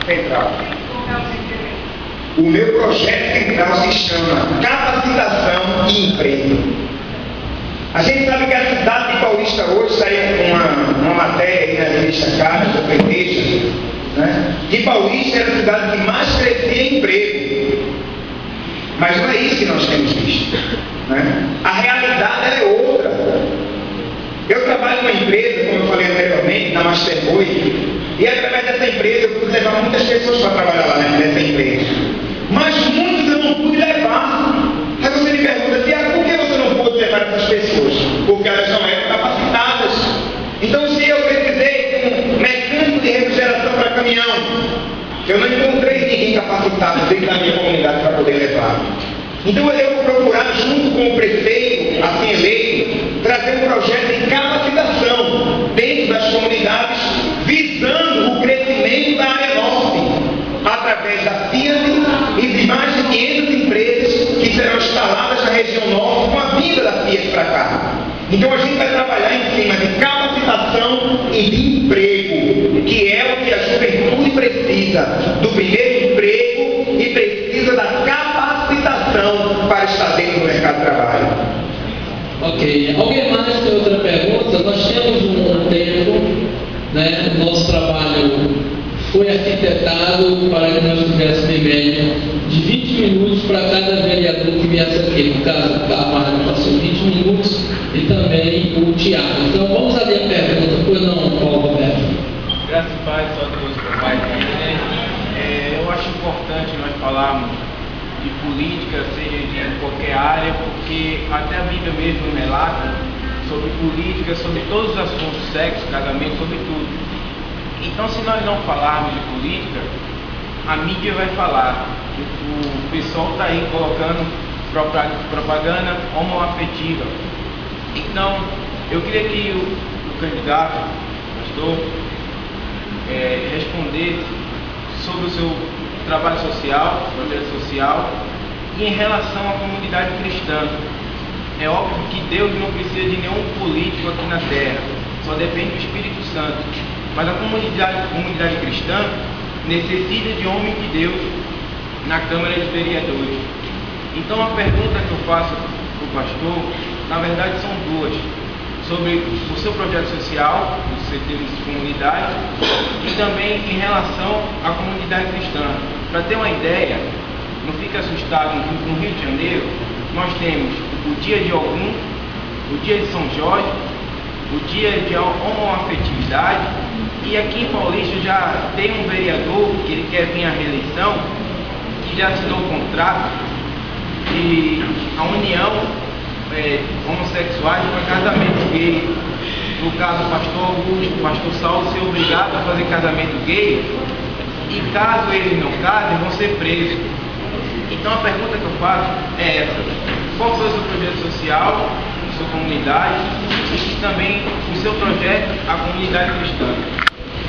central. O meu projeto central se chama Capacitação e Emprego. A gente sabe que a cidade de Paulista hoje saiu com uma matéria na revista Cara sobre a igreja, né? Que Paulista era a cidade que mais crescia em emprego. Mas não é isso que nós temos visto, né? A realidade é outra. Eu trabalho numa empresa, como eu falei anteriormente, na Masterboy, e através dessa empresa eu pude levar muitas pessoas para trabalhar lá nessa empresa. Mas muitos eu não pude levar. Aí você me pergunta, Tiago, por que você não pôde levar essas pessoas? Porque elas não eram capacitadas. Então, se eu precisei de um mecânico de refrigeração para caminhão, eu não encontrei ninguém capacitado dentro da minha comunidade para poder levar. Então, eu vou procurar, junto com o prefeito, assim eleito, trazer um projeto de capacitação dentro das comunidades, visando o crescimento da área norte, através da Fiat e de mais de 500 empresas que serão instaladas na região norte com a vinda da Fiat para cá. Então a gente vai trabalhar em cima de capacitação e de emprego, que é o que a juventude precisa, do primeiro emprego, e precisa da capacitação para estar dentro do mercado de trabalho. Ok. Alguém mais tem outra pergunta? Nós temos um tempo, né? O nosso trabalho foi arquitetado para que nós tivéssemos em média de 20 minutos para cada vereador que viesse aqui. No caso, a Mara passou 20 minutos e também o Tiago. Então vamos à minha pergunta, pois não, Paulo Roberto? Graças a Deus, só Deus por mais eu acho importante nós falarmos de política, seja de qualquer área, porque até a Bíblia mesmo relata sobre política, sobre todos os assuntos, sexo, casamento, sobre tudo. Então, se nós não falarmos de política, a mídia vai falar. O pessoal está aí colocando propaganda homoafetiva. Então, eu queria que o candidato, pastor, respondesse sobre o seu trabalho social, projeto social, e em relação à comunidade cristã. É óbvio que Deus não precisa de nenhum político aqui na terra, só depende do Espírito Santo. Mas a comunidade cristã necessita de homens de Deus na Câmara de Vereadores. Então a pergunta que eu faço para o pastor, na verdade são duas. Sobre o seu projeto social, os setores de comunidade, e também em relação à comunidade cristã. Para ter uma ideia, não fique assustado, no Rio de Janeiro, nós temos o dia de Ogum, o dia de São Jorge, o dia de homoafetividade, e aqui em Paulista já tem um vereador que ele quer vir à reeleição, que já assinou o contrato de a união homossexuais para casamento gay. No caso, o pastor Augusto, o pastor Saulo ser obrigado a fazer casamento gay, e caso eles não casem, vão ser presos. Então a pergunta que eu faço é essa: qual foi o seu projeto social, a sua comunidade, e também o seu projeto à comunidade cristã?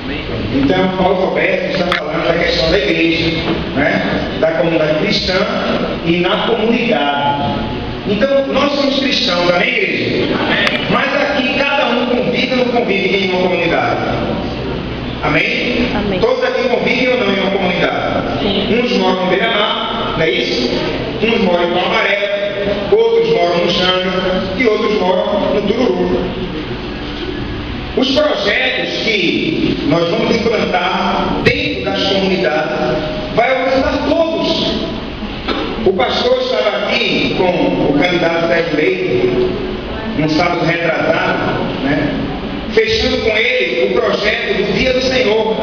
Amém? Então, Paulo Roberto está falando da questão da igreja, né? Da comunidade cristã e na comunidade. Então, nós somos cristãos, amém, igreja? Amém. Mas aqui cada um convive ou não convive em uma comunidade? Amém? Amém. Todos aqui convivem ou não em uma comunidade? Sim. Uns moram no Beira-Mar, não é isso? Uns moram em Palmaré, outros moram no Janga e outros moram no Tururu. Os projetos que nós vamos implantar dentro das comunidades vai alcançar todos. O pastor estava aqui com o candidato Sérgio Leite, no sábado retrasado, né? Fechando com ele o projeto do Dia do Senhor,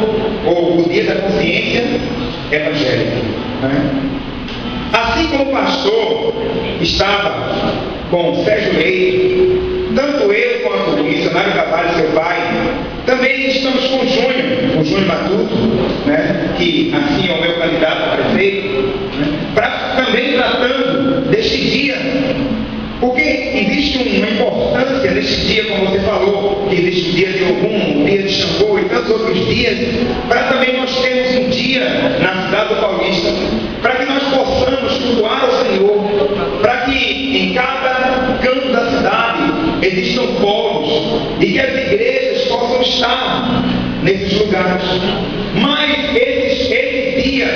ou o Dia da Consciência Evangélica, né? Assim como o pastor estava com o Sérgio Leite, tanto eu quanto o missionário Cavalho, seu pai, também estamos com o Júnior Matuto, né, que assim é o meu candidato a prefeito, né, também tratando deste dia, porque existe uma importância neste dia, como você falou, que existe o dia de Ogum, o dia de Xangô e tantos outros dias, para também nós termos um dia na cidade do Paulista, para que nós possamos cultuar o Senhor, para que em cada canto da cidade existam polos e que as igrejas possam estar nesses lugares. Mas esses dia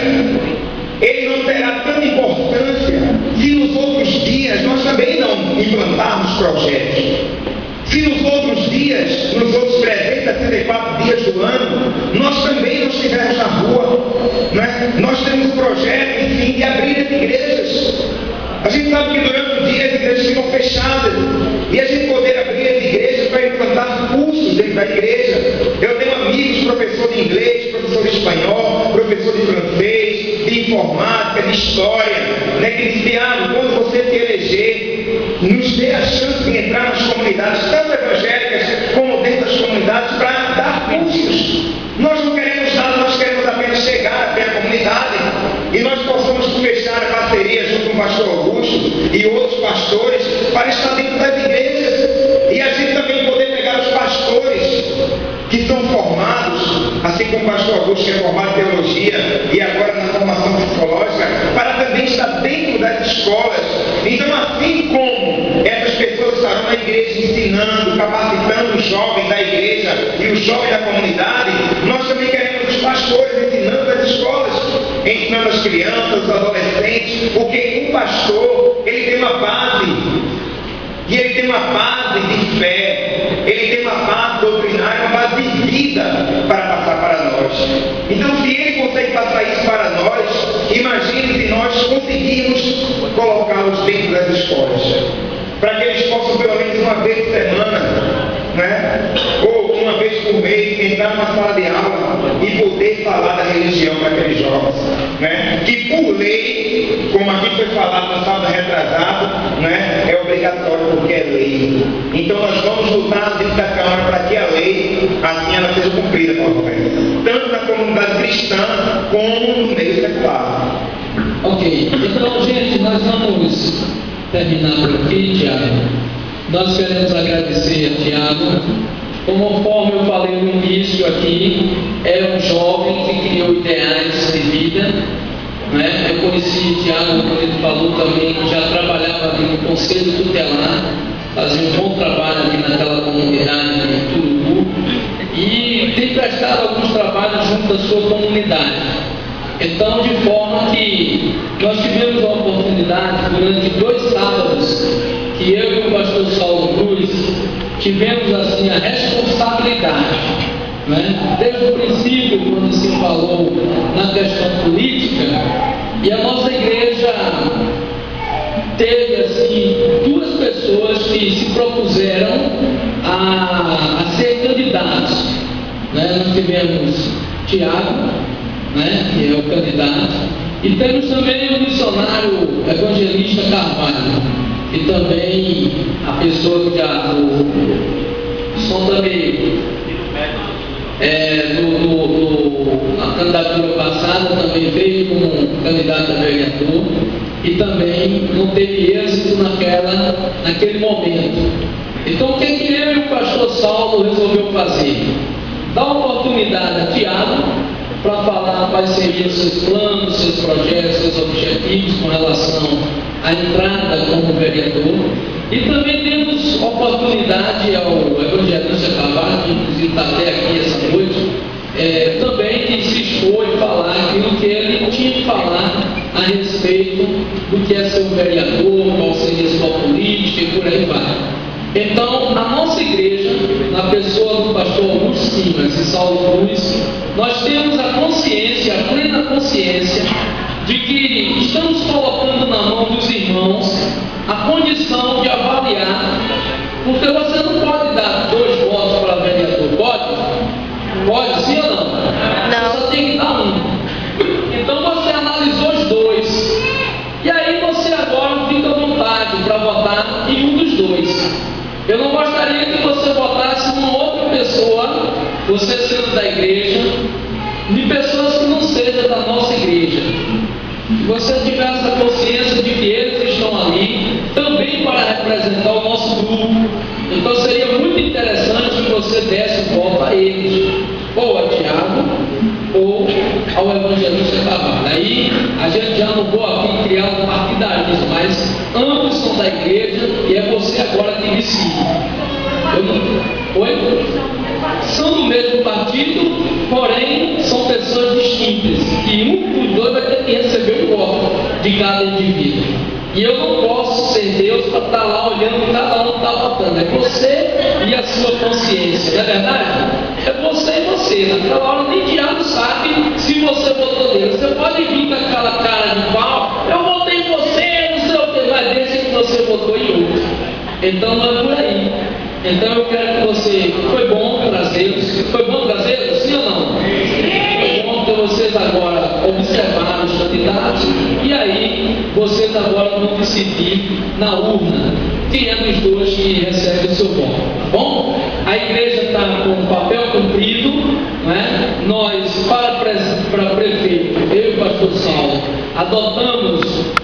ele não terá tanta importância se nos outros dias nós também não implantarmos projetos. Se nos outros dias, nos outros 364 dias do ano, nós também não estivermos na rua, né? Nós temos um projeto, enfim, de abrir as igrejas. A gente sabe que durante o dia as igrejas ficam fechadas, e a gente poder abrir as igrejas para implantar cursos dentro da igreja. Eu tenho amigos, professor de inglês, professor de espanhol, professor de francês, de informática, de história, né, que diz: Tiago, quando você se eleger, nos dê a chance de entrar nas comunidades, tanto evangélicas como dentro das comunidades, para dar cursos. Nós não queremos nada, nós queremos apenas chegar até a comunidade e nós possamos fechar a parceria junto com o pastor Augusto e outros pastores para estar dentro das igrejas, e a gente também poder pegar os pastores que são formados, assim como o pastor Augusto, que é formado em teologia e agora na formação psicológica, para também estar dentro das escolas. Então, assim como essas pessoas estarão na igreja ensinando, capacitando os jovens da igreja e os jovens da comunidade, nós também queremos os pastores ensinando as escolas, ensinando as crianças, os adolescentes, porque um pastor, ele tem uma base, e ele tem uma base de fé, ele tem uma base doutrinária, uma base de vida para passar para nós. Então, se ele consegue passar isso para nós, imagine se nós conseguirmos colocá-los dentro das escolas, para que eles possam pelo menos uma vez por semana, né, ou uma vez por mês, entrar numa sala de aula e poder falar da religião para aqueles jovens, né, que por lei, como aqui foi falado no sábado retrasado, né, é obrigatório porque é lei. Então nós vamos lutar dentro da Câmara para que a lei, assim ela seja cumprida, tanto na comunidade cristã como no meio secular. Ok, então, gente, nós vamos terminar por aqui, Tiago. Nós queremos agradecer a Tiago. Conforme eu falei no início aqui, era um jovem que criou ideais de vida, né? Eu conheci o Tiago, como ele falou também, que já trabalhava ali no Conselho Tutelar, fazia um bom trabalho ali naquela comunidade de Turubu, e tem prestado alguns trabalhos junto à sua comunidade. Então, de forma que nós tivemos a oportunidade, durante 2 sábados, que eu e o pastor Saulo Cruz tivemos assim a responsabilidade, né? Desde o princípio, quando se falou na questão política, e a nossa igreja teve assim 2 pessoas que se propuseram a ser candidatos, né? Nós tivemos Tiago, né, que é o candidato, e temos também o missionário evangelista Carvalho, e também a pessoa que o som também na candidatura passada também veio como candidato a vereador e também não teve êxito naquele momento. Então o que eu e o pastor Saulo resolveu fazer? Dar oportunidade a Tiago para falar quais seriam seus planos, seus projetos, seus objetivos com relação à entrada como vereador. E também temos oportunidade ao evangelista Carvalho, que inclusive está até aqui essa noite, também que se expôs e falar aquilo que ele tinha que falar a respeito do que é ser um vereador, qual seria a sua política e por aí vai. Então, a nossa igreja, na pessoa do pastor Augusto Simas e Saulo Cruz, nós temos a consciência, a plena consciência, de que estamos colocando na mão dos irmãos a condição de avaliar, porque você não pode dar 2 votos para vereador, pode? Pode sim ou não? Não. Você só tem que dar 1. Então você analisou os 2, e aí você agora fica à vontade para votar em um dos 2. Eu não gostaria que você votasse numa outra pessoa, você sendo da igreja, de pessoas que não sejam da nossa igreja. Que você tivesse a consciência de que eles estão ali também para representar o nosso grupo. Então seria muito interessante que você desse o voto a eles, ou a Tiago, ou ao evangelista Carvalho. Aí a gente já não vou aqui criar um partidarismo, mas ambos são da igreja e é você agora que decide. Oi? São do mesmo partido, porém são pessoas distintas. simples, que um dos dois vai ter que receber um voto de cada indivíduo. E eu não posso ser Deus para estar lá olhando cada um que está votando. É você e a sua consciência, não é verdade? É você e você. Naquela hora nem diabo sabe se você votou nele. Você pode vir com aquela cara de pau, eu votei em você, não sei o que, vai ver se você votou em outro. Então não é por aí. Então eu quero que você. Foi bom trazê-los. Foi bom trazê-los, sim ou não? Foi bom que vocês agora observaram os candidatos e aí vocês agora vão decidir na urna quem é dos dois que recebe o seu voto, tá bom? A igreja está com o papel cumprido, né? Nós, para prefeito, eu e o pastor Saulo, adotamos